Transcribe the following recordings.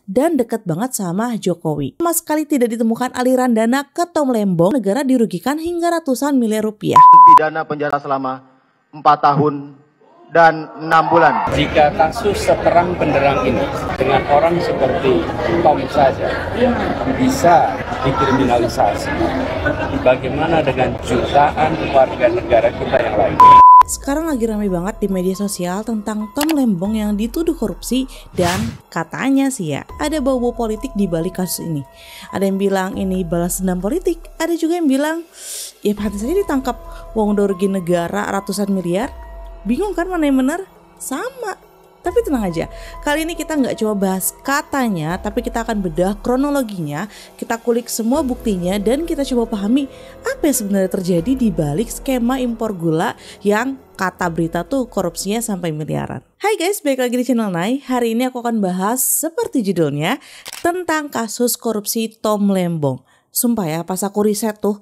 dan dekat banget sama Jokowi. Sama sekali tidak ditemukan aliran dana ke Tom Lembong, negara dirugikan hingga ratusan miliar rupiah. Pidana penjara selama 4 tahun dan 6 bulan. Jika kasus seterang benderang ini dengan orang seperti Tom saja bisa dikriminalisasi, bagaimana dengan jutaan warga negara kita yang lain? Sekarang lagi ramai banget di media sosial tentang Tom Lembong yang dituduh korupsi dan katanya sih ya ada bau-bau politik di balik kasus ini. Ada yang bilang ini balas dendam politik, ada juga yang bilang ya pantas saja ditangkap wong rugi negara ratusan miliar. Bingung kan mana yang benar? Sama. Tapi tenang aja, kali ini kita nggak coba bahas katanya, tapi kita akan bedah kronologinya, kita kulik semua buktinya, dan kita coba pahami apa yang sebenarnya terjadi di balik skema impor gula yang kata berita tuh korupsinya sampai miliaran. Hai guys, balik lagi di channel Nai. Hari ini aku akan bahas seperti judulnya tentang kasus korupsi Tom Lembong. Sumpah ya, pas aku riset tuh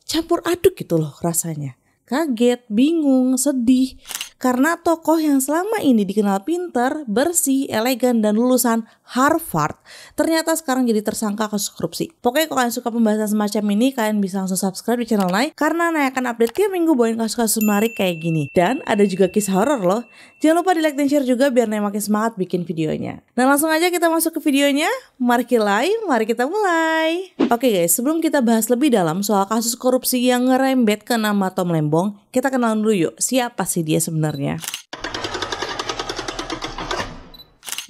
campur aduk gitu loh rasanya. Kaget, bingung, sedih. Karena tokoh yang selama ini dikenal pintar, bersih, elegan, dan lulusan Harvard ternyata sekarang jadi tersangka kasus korupsi. Pokoknya kalau kalian suka pembahasan semacam ini, kalian bisa langsung subscribe di channel Nai karena Nai akan update tiap minggu bawain kasus-kasus menarik kayak gini. Dan ada juga kisah horor loh. Jangan lupa di like dan share juga biar Nai makin semangat bikin videonya. Nah langsung aja kita masuk ke videonya. Mari kita mulai. Oke guys, sebelum kita bahas lebih dalam soal kasus korupsi yang ngerembet ke nama Tom Lembong, kita kenalan dulu yuk, siapa sih dia sebenarnya?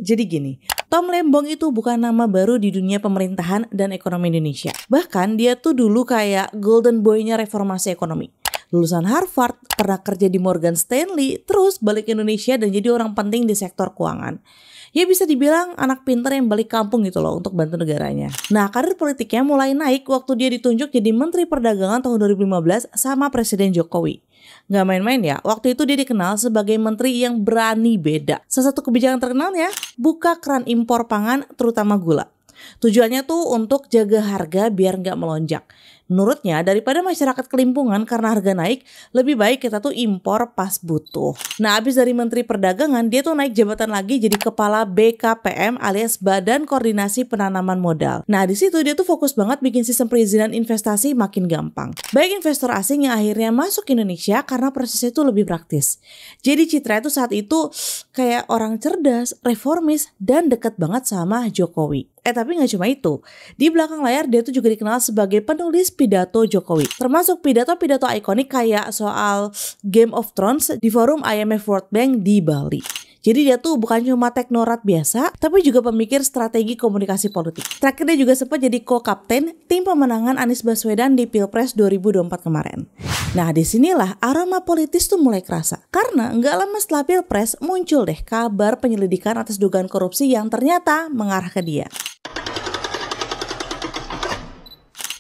Jadi gini, Tom Lembong itu bukan nama baru di dunia pemerintahan dan ekonomi Indonesia. Bahkan dia tuh dulu kayak golden boy-nya reformasi ekonomi. Lulusan Harvard, pernah kerja di Morgan Stanley, terus balik ke Indonesia dan jadi orang penting di sektor keuangan. Ya bisa dibilang anak pintar yang balik kampung gitu loh untuk bantu negaranya. Nah karir politiknya mulai naik waktu dia ditunjuk jadi Menteri Perdagangan tahun 2015 sama Presiden Jokowi. Gak main-main ya, waktu itu dia dikenal sebagai menteri yang berani beda. Salah satu kebijakan terkenalnya, buka keran impor pangan terutama gula. Tujuannya tuh untuk jaga harga biar gak melonjak. Menurutnya daripada masyarakat kelimpungan karena harga naik, lebih baik kita tuh impor pas butuh. Nah abis dari Menteri Perdagangan, dia tuh naik jabatan lagi jadi Kepala BKPM alias Badan Koordinasi Penanaman Modal. Nah di situ dia tuh fokus banget bikin sistem perizinan investasi makin gampang. Baik investor asing yang akhirnya masuk ke Indonesia karena prosesnya tuh lebih praktis. Jadi citra itu saat itu kayak orang cerdas, reformis, dan deket banget sama Jokowi. Tapi gak cuma itu, di belakang layar dia tuh juga dikenal sebagai penulis pidato Jokowi. Termasuk pidato-pidato ikonik kayak soal Game of Thrones di forum IMF World Bank di Bali. Jadi dia tuh bukan cuma teknokrat biasa, tapi juga pemikir strategi komunikasi politik. Terakhir dia juga sempat jadi co-kapten tim pemenangan Anies Baswedan di Pilpres 2024 kemarin. Nah disinilah aroma politis tuh mulai kerasa. Karena nggak lama setelah Pilpres muncul deh kabar penyelidikan atas dugaan korupsi yang ternyata mengarah ke dia.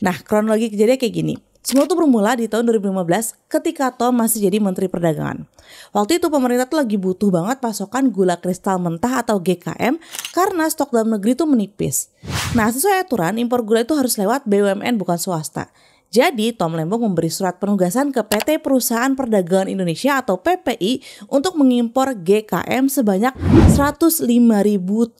Nah kronologi kejadian kayak gini. Semua itu bermula di tahun 2015 ketika Tom masih jadi Menteri Perdagangan. Waktu itu pemerintah tuh lagi butuh banget pasokan gula kristal mentah atau GKM karena stok dalam negeri tuh menipis. Nah sesuai aturan impor gula itu harus lewat BUMN bukan swasta. Jadi Tom Lembong memberi surat penugasan ke PT Perusahaan Perdagangan Indonesia atau PPI untuk mengimpor GKM sebanyak 105.000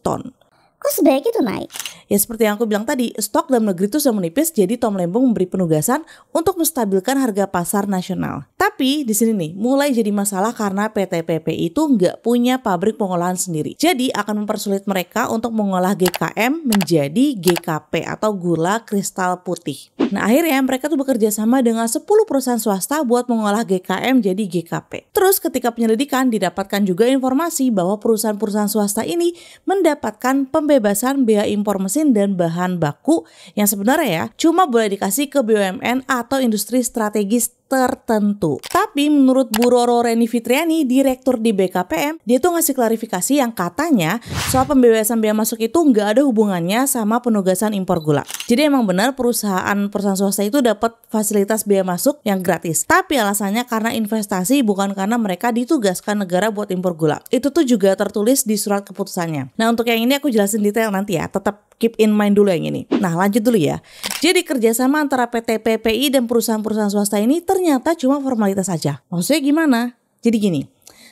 ton. Kok sebanyak itu naik? Ya seperti yang aku bilang tadi, stok dalam negeri itu sudah menipis, jadi Tom Lembong memberi penugasan untuk menstabilkan harga pasar nasional. Tapi di sini nih mulai jadi masalah karena PT PPI itu nggak punya pabrik pengolahan sendiri. Jadi akan mempersulit mereka untuk mengolah GKM menjadi GKP atau gula kristal putih. Nah akhirnya mereka tuh bekerja sama dengan 10 perusahaan swasta buat mengolah GKM jadi GKP. Terus ketika penyelidikan didapatkan juga informasi bahwa perusahaan-perusahaan swasta ini mendapatkan pembebasan bea impor mesin dan bahan baku yang sebenarnya ya cuma boleh dikasih ke BUMN atau industri strategis tertentu. Tapi menurut Bu Roro Reni Fitriani, direktur di BKPM, dia tuh ngasih klarifikasi yang katanya soal pembebasan bea masuk itu nggak ada hubungannya sama penugasan impor gula. Jadi emang benar perusahaan swasta itu dapat fasilitas bea masuk yang gratis. Tapi alasannya karena investasi bukan karena mereka ditugaskan negara buat impor gula. Itu tuh juga tertulis di surat keputusannya. Nah untuk yang ini aku jelasin detail nanti ya, tetap keep in mind dulu yang ini. Nah lanjut dulu ya. Jadi kerjasama antara PT PPI dan perusahaan-perusahaan swasta ini ternyata cuma formalitas saja. Maksudnya gimana? Jadi gini,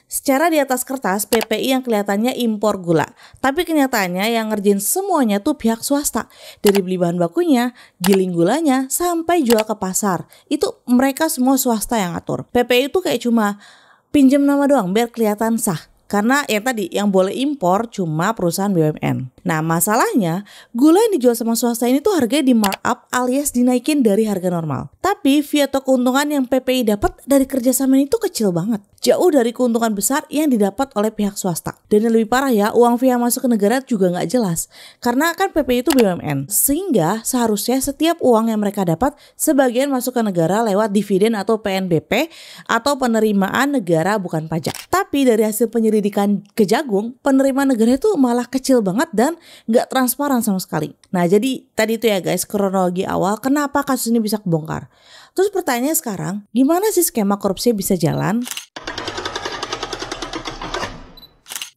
Secara di atas kertas, PPI yang kelihatannya impor gula. Tapi kenyataannya yang ngerjain semuanya tuh pihak swasta. Dari beli bahan bakunya, giling gulanya, sampai jual ke pasar. Itu mereka semua swasta yang atur. PPI itu kayak cuma pinjam nama doang biar kelihatan sah. Karena yang boleh impor cuma perusahaan BUMN. Nah masalahnya gula yang dijual sama swasta ini tuh harganya di markup alias dinaikin dari harga normal. Tapi fee atau keuntungan yang PPI dapat dari kerjasama ini tuh kecil banget. Jauh dari keuntungan besar yang didapat oleh pihak swasta. Dan yang lebih parah ya, uang fee yang masuk ke negara juga nggak jelas. Karena kan PPI itu BUMN. Sehingga seharusnya setiap uang yang mereka dapat sebagian masuk ke negara lewat dividen atau PNBP atau penerimaan negara bukan pajak. Tapi dari hasil penyelidikan Kejagung, penerimaan negara itu malah kecil banget dan nggak transparan sama sekali. Nah jadi tadi itu ya guys, kronologi awal kenapa kasus ini bisa kebongkar. Terus pertanyaannya sekarang, gimana sih skema korupsi bisa jalan?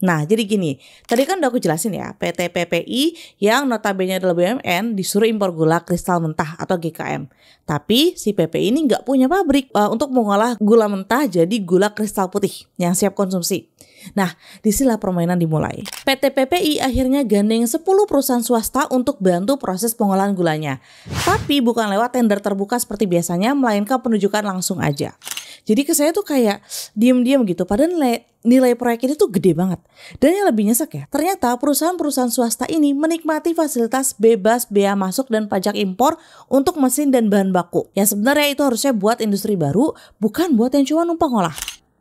Nah jadi gini, tadi kan udah aku jelasin ya, PT PPI yang notabene adalah BUMN disuruh impor gula kristal mentah atau GKM. Tapi si PPI ini nggak punya pabrik untuk mengolah gula mentah jadi gula kristal putih yang siap konsumsi. Nah disinilah permainan dimulai. PT PPI akhirnya gandeng 10 perusahaan swasta untuk bantu proses pengolahan gulanya. Tapi bukan lewat tender terbuka seperti biasanya, melainkan penunjukan langsung aja. Jadi ke saya tuh kayak diam-diam gitu, padahal nilai proyek ini tuh gede banget. Dan yang lebih nyesek ya, ternyata perusahaan-perusahaan swasta ini menikmati fasilitas bebas bea masuk dan pajak impor untuk mesin dan bahan baku. Yang sebenarnya itu harusnya buat industri baru, bukan buat yang cuma numpang olah.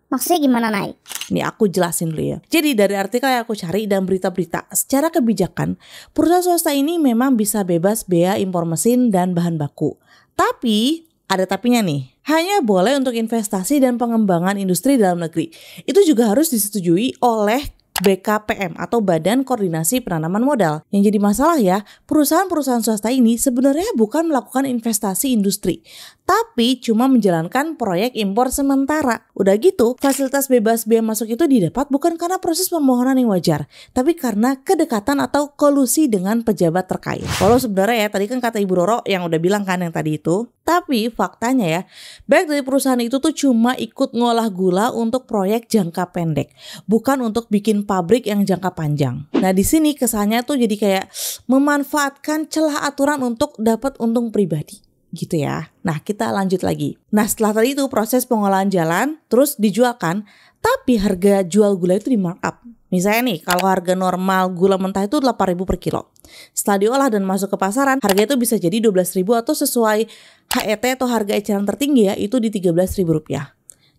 Maksudnya gimana, Nay? Nih aku jelasin dulu ya. Jadi dari artikel yang aku cari dan berita-berita, secara kebijakan, perusahaan swasta ini memang bisa bebas bea impor mesin dan bahan baku. Tapi ada tapinya nih, hanya boleh untuk investasi dan pengembangan industri dalam negeri. Itu juga harus disetujui oleh BKPM atau Badan Koordinasi Penanaman Modal. Yang jadi masalah ya, perusahaan-perusahaan swasta ini sebenarnya bukan melakukan investasi industri, tapi cuma menjalankan proyek impor sementara. Udah gitu, fasilitas bebas bea masuk itu didapat bukan karena proses permohonan yang wajar, tapi karena kedekatan atau kolusi dengan pejabat terkait. Walau sebenarnya ya, tadi kan kata Ibu Roro yang udah bilang kan yang tadi itu. Tapi faktanya ya, baik dari perusahaan itu tuh cuma ikut ngolah gula untuk proyek jangka pendek, bukan untuk bikin pabrik yang jangka panjang. Nah di sini kesannya tuh jadi kayak memanfaatkan celah aturan untuk dapat untung pribadi. Gitu ya. Nah kita lanjut lagi. Nah setelah tadi itu proses pengolahan jalan, terus dijual kan, tapi harga jual gula itu di markup. Misalnya nih, kalau harga normal gula mentah itu 8.000 per kilo. Setelah diolah dan masuk ke pasaran, harga itu bisa jadi 12.000 atau sesuai HET atau harga eceran tertinggi ya, itu di Rp13.000.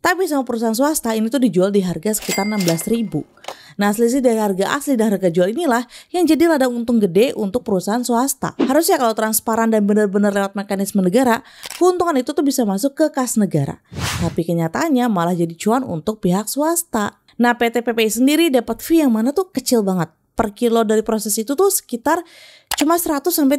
Tapi sama perusahaan swasta ini tuh dijual di harga sekitar 16.000. Nah selisih dari harga asli dan harga jual inilah yang jadi ladang untung gede untuk perusahaan swasta. Harusnya kalau transparan dan benar-benar lewat mekanisme negara, keuntungan itu tuh bisa masuk ke kas negara. Tapi kenyataannya malah jadi cuan untuk pihak swasta. Nah PT PPI sendiri dapat fee yang mana tuh kecil banget. Per kilo dari proses itu tuh sekitar cuma 100-300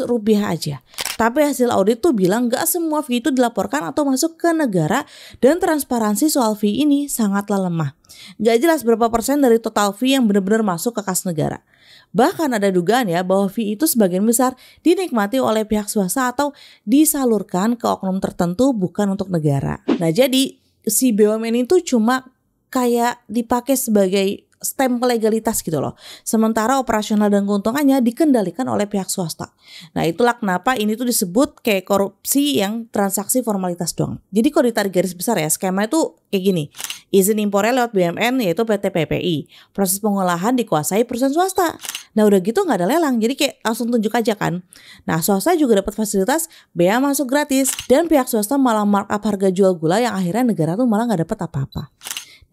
rupiah aja. Tapi hasil audit tuh bilang gak semua fee itu dilaporkan atau masuk ke negara dan transparansi soal fee ini sangatlah lemah. Gak jelas berapa persen dari total fee yang benar-benar masuk ke kas negara. Bahkan ada dugaan ya bahwa fee itu sebagian besar dinikmati oleh pihak swasta atau disalurkan ke oknum tertentu bukan untuk negara. Nah jadi si BUMN itu cuma kayak dipakai sebagai stempel legalitas gitu loh. Sementara operasional dan keuntungannya dikendalikan oleh pihak swasta. Nah itulah kenapa ini tuh disebut kayak korupsi yang transaksi formalitas doang. Jadi kalau ditarik garis besar ya, skema itu kayak gini. Izin impornya lewat BUMN yaitu PT PPI. Proses pengolahan dikuasai perusahaan swasta. Nah udah gitu gak ada lelang, jadi kayak langsung tunjuk aja kan. Nah swasta juga dapat fasilitas bea masuk gratis. Dan pihak swasta malah markup harga jual gula yang akhirnya negara tuh malah gak dapat apa-apa.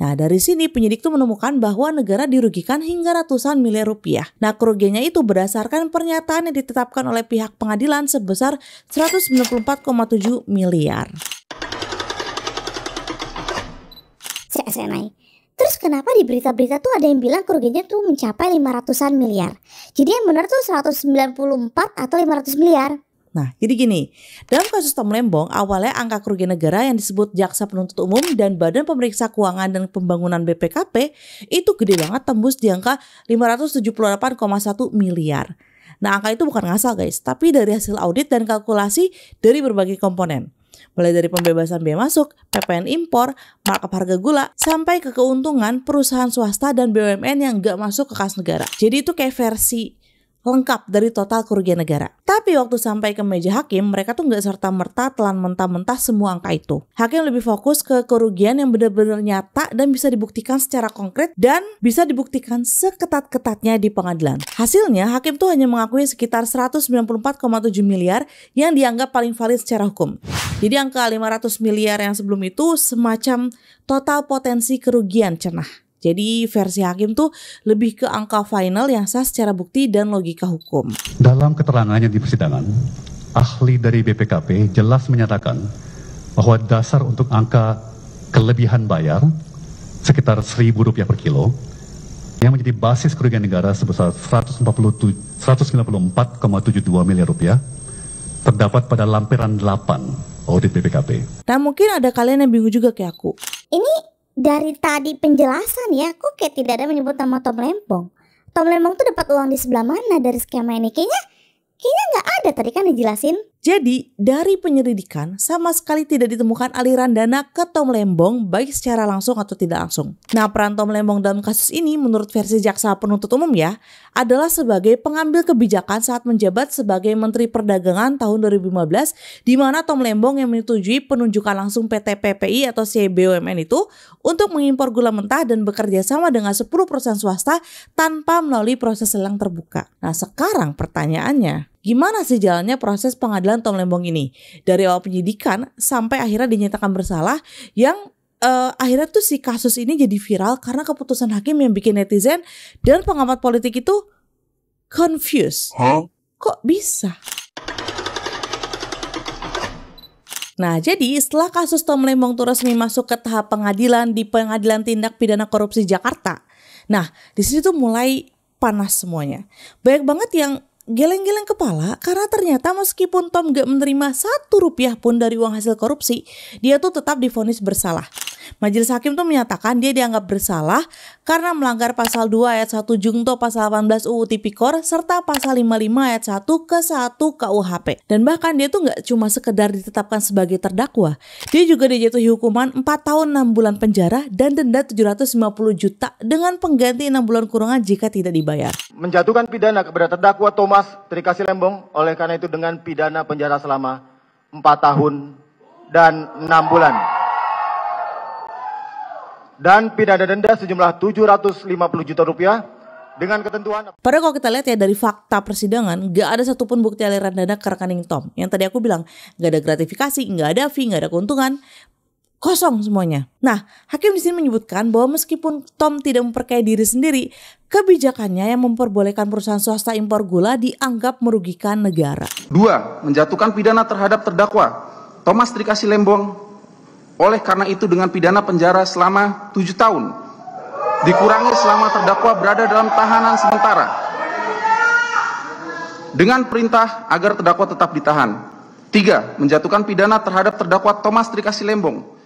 Nah dari sini penyidik tuh menemukan bahwa negara dirugikan hingga ratusan miliar rupiah. Nah kerugiannya itu berdasarkan pernyataan yang ditetapkan oleh pihak pengadilan sebesar 194,7 miliar. Senai. Terus kenapa di berita-berita tuh ada yang bilang kerugiannya tuh mencapai 500-an miliar? Jadi yang benar tuh 194 atau 500 miliar? Nah, jadi gini, dalam kasus Tom Lembong, awalnya angka kerugian negara yang disebut Jaksa Penuntut Umum dan Badan Pemeriksa Keuangan dan Pembangunan BPKP itu gede banget, tembus di angka 578,1 miliar. Nah, angka itu bukan ngasal guys, tapi dari hasil audit dan kalkulasi dari berbagai komponen. Mulai dari pembebasan biaya masuk, PPN impor, markup harga gula, sampai ke keuntungan perusahaan swasta dan BUMN yang nggak masuk ke kas negara. Jadi itu kayak versi lengkap dari total kerugian negara. Tapi waktu sampai ke meja hakim, mereka tuh nggak serta-merta telan mentah-mentah semua angka itu. Hakim lebih fokus ke kerugian yang benar-benar nyata dan bisa dibuktikan secara konkret dan bisa dibuktikan seketat-ketatnya di pengadilan. Hasilnya, hakim tuh hanya mengakui sekitar 194,7 miliar yang dianggap paling valid secara hukum. Jadi angka 500 miliar yang sebelum itu semacam total potensi kerugian cenah. Jadi versi hakim tuh lebih ke angka final yang sah secara bukti dan logika hukum. Dalam keterangannya di persidangan, ahli dari BPKP jelas menyatakan bahwa dasar untuk angka kelebihan bayar sekitar Rp1.000 per kilo yang menjadi basis kerugian negara sebesar 194,72 miliar rupiah terdapat pada lampiran 8 audit BPKP. Nah mungkin ada kalian yang bingung juga kayak aku. Ini dari tadi penjelasan ya, kok kayak tidak ada menyebut nama Tom Lembong. Tom Lembong tuh dapat uang di sebelah mana dari skema ini? Kayaknya nggak ada tadi kan dijelasin. Jadi dari penyelidikan sama sekali tidak ditemukan aliran dana ke Tom Lembong baik secara langsung atau tidak langsung. Nah peran Tom Lembong dalam kasus ini menurut versi jaksa penuntut umum ya adalah sebagai pengambil kebijakan saat menjabat sebagai Menteri Perdagangan tahun 2015 di mana Tom Lembong yang menyetujui penunjukan langsung PT PPI atau CBUMN itu untuk mengimpor gula mentah dan bekerja sama dengan 10 perusahaan swasta tanpa melalui proses lelang terbuka. Nah sekarang pertanyaannya, gimana sih jalannya proses pengadilan Tom Lembong ini? Dari awal penyidikan sampai akhirnya dinyatakan bersalah yang akhirnya tuh si kasus ini jadi viral karena keputusan hakim yang bikin netizen dan pengamat politik itu confused. Kok bisa? Nah jadi setelah kasus Tom Lembong tuh resmi masuk ke tahap pengadilan di Pengadilan Tindak Pidana Korupsi Jakarta. Nah di situ tuh mulai panas semuanya. Banyak banget yang geleng-geleng kepala karena ternyata meskipun Tom gak menerima Rp1 pun dari uang hasil korupsi, dia tuh tetap divonis bersalah. Majelis hakim tuh menyatakan dia dianggap bersalah karena melanggar pasal 2 ayat 1 Jungto pasal 18 UU Tipikor serta pasal 55 ayat 1 ke 1 KUHP. Dan bahkan dia tuh gak cuma sekedar ditetapkan sebagai terdakwa, dia juga dijatuhi hukuman 4 tahun 6 bulan penjara dan denda 750 juta dengan pengganti 6 bulan kurungan jika tidak dibayar. Menjatuhkan pidana kepada terdakwa Thomas Trikasih Lembong oleh karena itu dengan pidana penjara selama 4 tahun dan 6 bulan. Dan pidana denda sejumlah 750 juta rupiah dengan ketentuan. Padahal kalau kita lihat ya dari fakta persidangan, gak ada satupun bukti aliran dana ke rekening Tom. Yang tadi aku bilang, gak ada gratifikasi, gak ada fee, gak ada keuntungan. Kosong semuanya. Nah, hakim di sini menyebutkan bahwa meskipun Tom tidak memperkaya diri sendiri, kebijakannya yang memperbolehkan perusahaan swasta impor gula dianggap merugikan negara. 2. Menjatuhkan pidana terhadap terdakwa Thomas Trikasih Lembong oleh karena itu dengan pidana penjara selama 7 tahun, dikurangi selama terdakwa berada dalam tahanan sementara, dengan perintah agar terdakwa tetap ditahan. 3. Menjatuhkan pidana terhadap terdakwa Thomas Trikasih Lembong.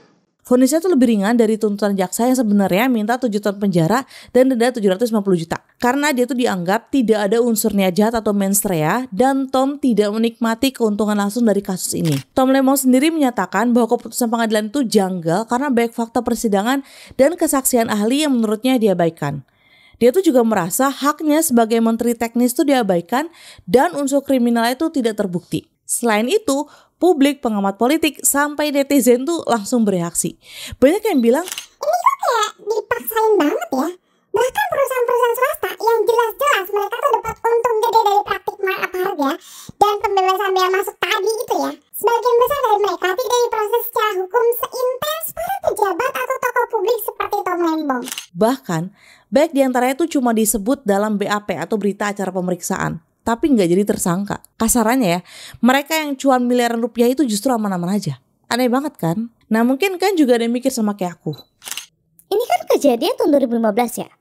Vonisnya itu lebih ringan dari tuntutan jaksa yang sebenarnya minta 7 tahun penjara dan denda 750 juta. Karena dia tuh dianggap tidak ada unsur niat jahat atau mens rea dan Tom tidak menikmati keuntungan langsung dari kasus ini. Tom Lembong sendiri menyatakan bahwa keputusan pengadilan itu janggal karena banyak fakta persidangan dan kesaksian ahli yang menurutnya diabaikan. Dia tuh juga merasa haknya sebagai menteri teknis itu diabaikan dan unsur kriminalnya itu tidak terbukti. Selain itu, publik, pengamat politik, sampai netizen tuh langsung bereaksi. Banyak yang bilang, ini kok kayak dipaksain banget ya. Bahkan perusahaan-perusahaan swasta yang jelas-jelas mereka tuh dapat untung gede dari praktik markup harga dan pembebasan biaya masuk tadi itu ya. Sebagian besar dari mereka tidak diproses secara hukum seintens para pejabat atau tokoh publik seperti Tom Lembong. Bahkan, baik diantaranya itu cuma disebut dalam BAP atau berita acara pemeriksaan. Tapi nggak jadi tersangka. Kasarannya ya, mereka yang cuan miliaran rupiah itu justru aman-aman aja. Aneh banget kan? Nah mungkin kan juga ada yang mikir sama kayak aku. Ini kan kejadian tahun 2015 ya.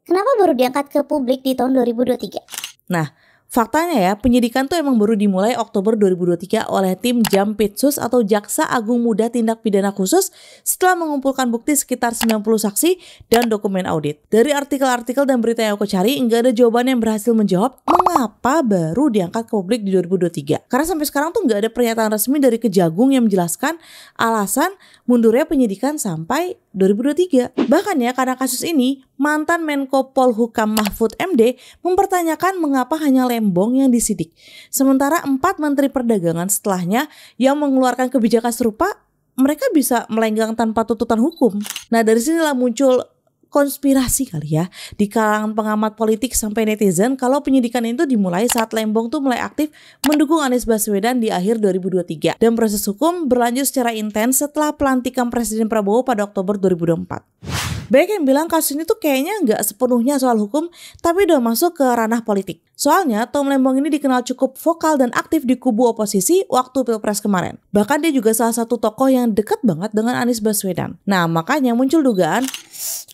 Kenapa baru diangkat ke publik di tahun 2023? Nah, Faktanya ya, penyidikan tuh emang baru dimulai Oktober 2023 oleh tim Jampitsus atau Jaksa Agung Muda Tindak Pidana Khusus setelah mengumpulkan bukti sekitar 90 saksi dan dokumen audit. Dari artikel-artikel dan berita yang aku cari, nggak ada jawaban yang berhasil menjawab mengapa baru diangkat ke publik di 2023. Karena sampai sekarang tuh nggak ada pernyataan resmi dari Kejagung yang menjelaskan alasan mundurnya penyidikan sampai 2023. Bahkan ya, karena kasus ini, mantan Menko Polhukam Mahfud MD mempertanyakan mengapa hanya Lembong yang disidik. Sementara 4 Menteri Perdagangan setelahnya yang mengeluarkan kebijakan serupa, mereka bisa melenggang tanpa tuntutan hukum. Nah, dari sinilah muncul konspirasi kali ya di kalangan pengamat politik sampai netizen kalau penyidikan itu dimulai saat Lembong tuh mulai aktif mendukung Anies Baswedan di akhir 2023 dan proses hukum berlanjut secara intens setelah pelantikan Presiden Prabowo pada Oktober 2024. Banyak yang bilang kasus ini tuh kayaknya nggak sepenuhnya soal hukum, tapi udah masuk ke ranah politik. Soalnya Tom Lembong ini dikenal cukup vokal dan aktif di kubu oposisi waktu Pilpres kemarin. Bahkan dia juga salah satu tokoh yang dekat banget dengan Anies Baswedan. Nah, makanya muncul dugaan,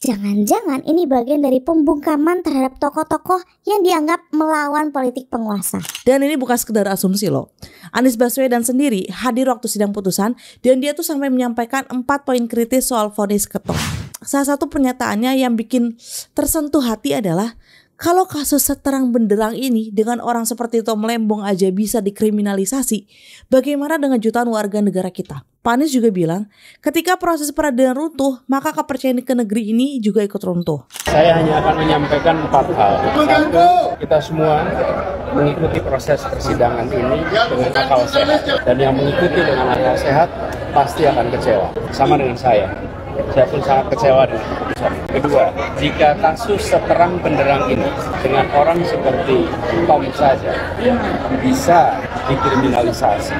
jangan-jangan ini bagian dari pembungkaman terhadap tokoh-tokoh yang dianggap melawan politik penguasa. Dan ini bukan sekedar asumsi loh. Anies Baswedan sendiri hadir waktu sidang putusan dan dia tuh sampai menyampaikan 4 poin kritis soal vonis Ketum. Salah satu pernyataannya yang bikin tersentuh hati adalah kalau kasus seterang benderang ini dengan orang seperti Tom Lembong aja bisa dikriminalisasi, bagaimana dengan jutaan warga negara kita? Pak Anies juga bilang, ketika proses peradilan runtuh, maka kepercayaan ke negeri ini juga ikut runtuh. Saya hanya akan menyampaikan 4 hal. Satu, kita semua mengikuti proses persidangan ini dengan akal sehat. Dan yang mengikuti dengan akal sehat pasti akan kecewa. Sama dengan saya pun sangat kecewa dengan keputusan. Kedua, jika kasus seterang benderang ini dengan orang seperti Tom saja bisa dikriminalisasi,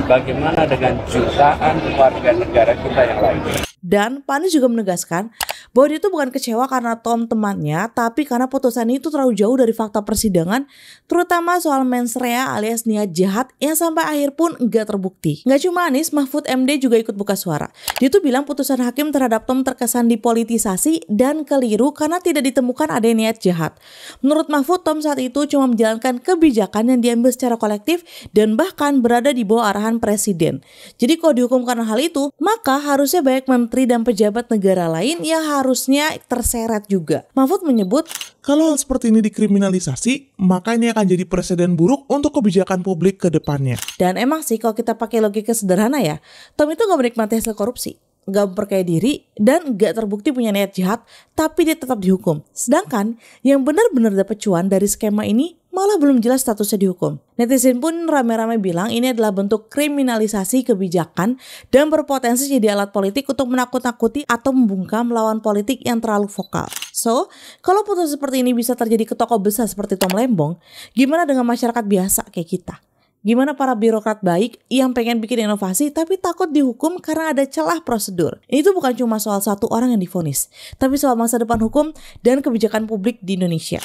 bagaimana dengan jutaan warga negara kita yang lainnya? Dan Pak Anies juga menegaskan bahwa dia itu bukan kecewa karena Tom temannya, tapi karena putusan itu terlalu jauh dari fakta persidangan, terutama soal mens rea alias niat jahat yang sampai akhir pun enggak terbukti. Nggak cuma Anies, Mahfud MD juga ikut buka suara. Dia tuh bilang putusan hakim terhadap Tom terkesan dipolitisasi dan keliru karena tidak ditemukan ada niat jahat. Menurut Mahfud, Tom saat itu cuma menjalankan kebijakan yang diambil secara kolektif dan bahkan berada di bawah arahan presiden. Jadi kalau dihukum karena hal itu, maka harusnya banyak menteri dan pejabat negara lain yang harusnya terseret juga. Mahfud menyebut, kalau hal seperti ini dikriminalisasi, maka ini akan jadi presiden buruk untuk kebijakan publik ke depannya. Dan emang sih kalau kita pakai logika sederhana ya, Tom itu gak menikmati hasil korupsi, gak memperkaya diri, dan gak terbukti punya niat jahat, tapi dia tetap dihukum. Sedangkan yang benar-benar dapat cuan dari skema ini malah belum jelas statusnya dihukum. Netizen pun rame-rame bilang ini adalah bentuk kriminalisasi kebijakan dan berpotensi jadi alat politik untuk menakut-nakuti atau membungkam lawan politik yang terlalu vokal. So, kalau putusan seperti ini bisa terjadi ke tokoh besar seperti Tom Lembong, gimana dengan masyarakat biasa kayak kita? Gimana para birokrat baik yang pengen bikin inovasi tapi takut dihukum karena ada celah prosedur? Ini tuh bukan cuma soal satu orang yang divonis, tapi soal masa depan hukum dan kebijakan publik di Indonesia.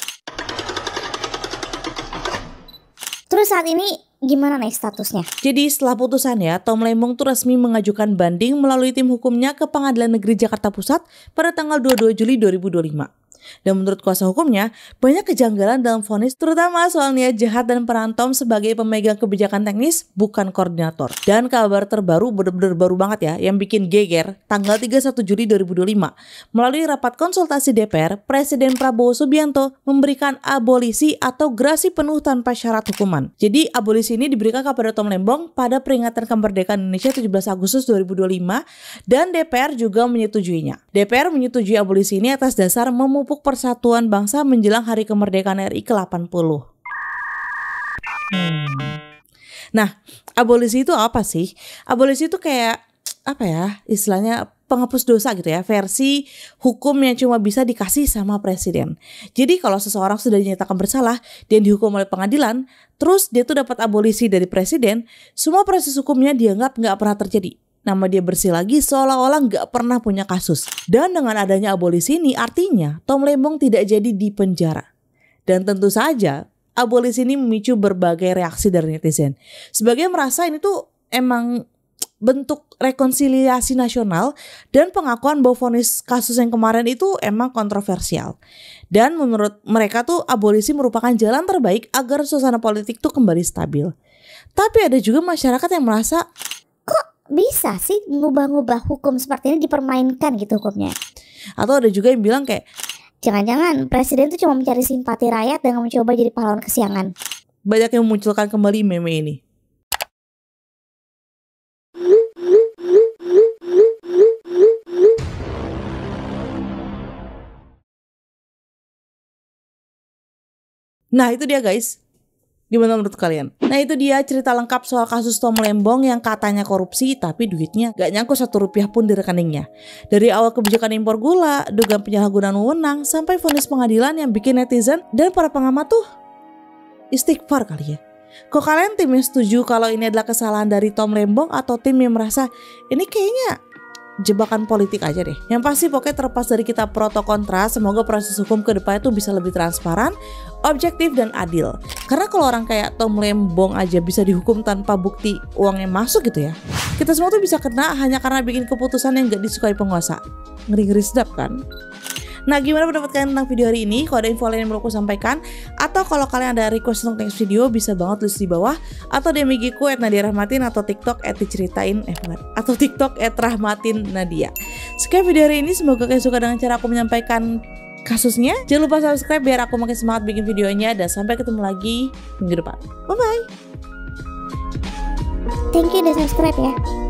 Terus saat ini gimana nih statusnya? Jadi setelah putusan ya, Tom Lembong tuh resmi mengajukan banding melalui tim hukumnya ke Pengadilan Negeri Jakarta Pusat pada tanggal 22 Juli 2025. Dan menurut kuasa hukumnya, banyak kejanggalan dalam vonis terutama soal niat jahat dan peran Tom sebagai pemegang kebijakan teknis bukan koordinator. Dan kabar terbaru bener-bener baru banget ya yang bikin geger tanggal 31 Juli 2025. Melalui rapat konsultasi DPR, Presiden Prabowo Subianto memberikan abolisi atau gerasi penuh tanpa syarat hukuman. Jadi abolisi ini diberikan kepada Tom Lembong pada peringatan kemerdekaan Indonesia 17 Agustus 2025 dan DPR juga menyetujuinya. DPR menyetujui abolisi ini atas dasar memupuk persatuan bangsa menjelang hari kemerdekaan RI ke-80. Nah, abolisi itu apa sih? Abolisi itu kayak apa ya? Istilahnya penghapus dosa gitu ya, versi hukum yang cuma bisa dikasih sama presiden. Jadi kalau seseorang sudah dinyatakan bersalah dan dihukum oleh pengadilan, terus dia tuh dapat abolisi dari presiden, semua proses hukumnya dianggap nggak pernah terjadi. Nama dia bersih lagi seolah-olah nggak pernah punya kasus. Dan dengan adanya abolisi ini artinya Tom Lembong tidak jadi di penjara. Dan tentu saja abolisi ini memicu berbagai reaksi dari netizen. Sebagian merasa ini tuh emang bentuk rekonsiliasi nasional dan pengakuan bahwa vonis kasus yang kemarin itu emang kontroversial. Dan menurut mereka tuh abolisi merupakan jalan terbaik agar suasana politik tuh kembali stabil. Tapi ada juga masyarakat yang merasa, kok bisa sih ngubah-ngubah hukum seperti ini, dipermainkan gitu hukumnya. Atau ada juga yang bilang kayak, jangan-jangan presiden tuh cuma mencari simpati rakyat dengan mencoba jadi pahlawan kesiangan. Banyak yang memunculkan kembali meme ini. Nah itu dia guys, gimana menurut kalian? Nah itu dia cerita lengkap soal kasus Tom Lembong yang katanya korupsi tapi duitnya gak nyangkut 1 rupiah pun di rekeningnya. Dari awal kebijakan impor gula, dugaan penyalahgunaan wewenang, sampai vonis pengadilan yang bikin netizen dan para pengamat tuh istighfar kali ya. Kok kalian tim yang setuju kalau ini adalah kesalahan dari Tom Lembong atau tim yang merasa ini kayaknya jebakan politik aja deh? Yang pasti pokoknya terlepas dari kita pro atau kontra, semoga proses hukum ke depannya tuh bisa lebih transparan, objektif dan adil. Karena kalau orang kayak Tom Lembong aja bisa dihukum tanpa bukti uangnya masuk gitu ya, kita semua tuh bisa kena hanya karena bikin keputusan yang gak disukai penguasa. Ngeri-ngeri sedap kan? Nah gimana pendapat kalian tentang video hari ini? Kalau ada info lain yang mau aku sampaikan, atau kalau kalian ada request untuk next video, bisa banget tulis di bawah, atau DM IG-ku @nadiarahmatin, atau TikTok @diceritain atau TikTok @rahmatinnadia. Sekian video hari ini, semoga kalian suka dengan cara aku menyampaikan kasusnya. Jangan lupa subscribe biar aku makin semangat bikin videonya, dan sampai ketemu lagi minggu depan. Bye bye. Thank you udah subscribe ya.